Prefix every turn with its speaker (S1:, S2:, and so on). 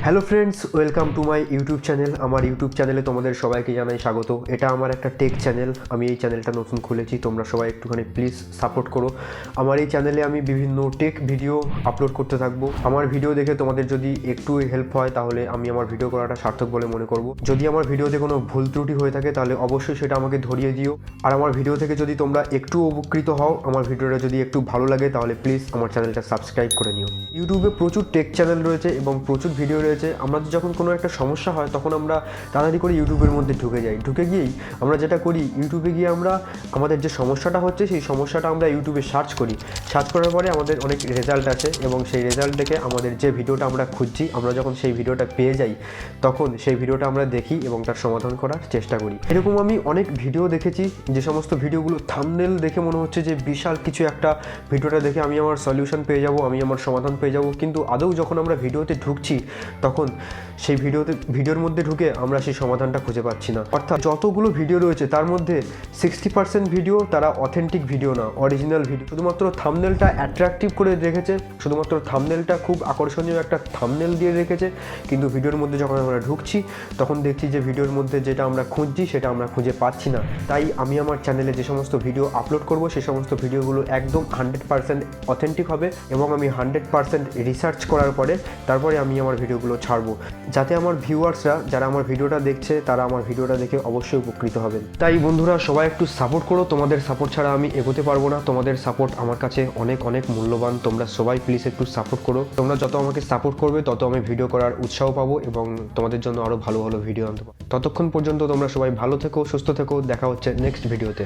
S1: Hello friends, welcome to my YouTube channel. আমার YouTube চ্যানেলে তোমাদের সবাইকে জানাই স্বাগত। এটা আমার একটা টেক চ্যানেল। আমি এই চ্যানেলটা নতুন খুলেছি, তোমরা সবাই একটুখানি প্লিজ সাপোর্ট করো। আমার এই চ্যানেলে আমি বিভিন্ন টেক ভিডিও আপলোড করতে থাকবো। আমার ভিডিও দেখে তোমাদের যদি একটু হেল্প হয় তাহলে আমি আমার ভিডিও করাটা সার্থক বলে মনে করব। যদি আমার ভিডিওতে কোনো ভুল ত্রুটি হয়ে থাকে তাহলে অবশ্যই সেটা আমাকে ধরিয়ে দিও। আর আমার ভিডিও থেকে যদি তোমরা একটু উপকৃত হও, আমার ভিডিওটা যদি একটু ভালো লাগে তাহলে প্লিজ আমার চ্যানেলটা সাবস্ক্রাইব করে নিও। ইউটিউবে প্রচুর টেক চ্যানেল রয়েছে এবং প্রচুর ভিডিও রয়েছে। আমাদের যখন কোনো একটা সমস্যা হয় তখন আমরা তাড়াতাড়ি করে ইউটিউবের মধ্যে ঢুকে যাই। ঢুকে গিয়েই আমরা যেটা করি, ইউটিউবে গিয়ে আমরা আমাদের যে সমস্যাটা হচ্ছে সেই সমস্যাটা আমরা ইউটিউবে সার্চ করি। সার্চ করার পরে আমাদের অনেক রেজাল্ট আসে এবং সেই রেজাল্ট দেখে আমাদের যে ভিডিওটা আমরা খুঁজছি, আমরা যখন সেই ভিডিওটা পেয়ে যাই তখন সেই ভিডিওটা আমরা দেখি এবং তার সমাধান করার চেষ্টা করি। এরকম আমি অনেক ভিডিও দেখেছি যে সমস্ত ভিডিওগুলো থাম্বনেল দেখে মনে হচ্ছে যে বিশাল কিছু একটা, ভিডিওটা দেখে আমি আমার সলিউশন পেয়ে যাব, আমি আমার সমাধান পেয়ে যাব। কিন্তু আদৌ যখন আমরা ভিডিওতে ঢুকছি তখন সেই ভিডিওর মধ্যে ঢুকে আমরা সেই সমাধানটা খুঁজে পাচ্ছি না। অর্থাৎ যতগুলো ভিডিও রয়েছে তার মধ্যে 60% ভিডিও তারা অথেন্টিক ভিডিও না, অরিজিনাল ভিডিও। শুধুমাত্র থাম্বনেলটা অ্যাট্রাকটিভ করে রেখেছে, শুধুমাত্র থাম্বনেলটা খুব আকর্ষণীয় একটা থাম্বনেল দিয়ে রেখেছে, কিন্তু ভিডিওর মধ্যে যখন আমরা ঢুকছি তখন দেখছি যে ভিডিওর মধ্যে যেটা আমরা খুঁজছি সেটা আমরা খুঁজে পাচ্ছি না। তাই আমি আমার চ্যানেলে যে সমস্ত ভিডিও আপলোড করব সেই সমস্ত ভিডিওগুলো একদম 100% অথেন্টিক হবে এবং আমি 100% রিসার্চ করার পরে তারপরে আমি আমার ভিডিওগুলো ছাড়বো, যাতে আমার ভিউয়ার্সরা যারা আমার ভিডিওটা দেখছে তারা আমার ভিডিওটা দেখে অবশ্যই উপকৃত হবেন। তাই বন্ধুরা, সবাই একটু সাপোর্ট করো। তোমাদের সাপোর্ট ছাড়া আমি এগোতে পারবো না। তোমাদের সাপোর্ট আমার কাছে অনেক অনেক মূল্যবান। তোমরা সবাই প্লিজ একটু সাপোর্ট করো। তোমরা যত আমাকে সাপোর্ট করবে তত আমি ভিডিও করার উৎসাহ পাবো এবং তোমাদের জন্য আরও ভালো ভালো ভিডিও আনতে পারবো। ততক্ষণ পর্যন্ত তোমরা সবাই ভালো থেকো, সুস্থ থেকো। দেখা হচ্ছে নেক্সট ভিডিওতে।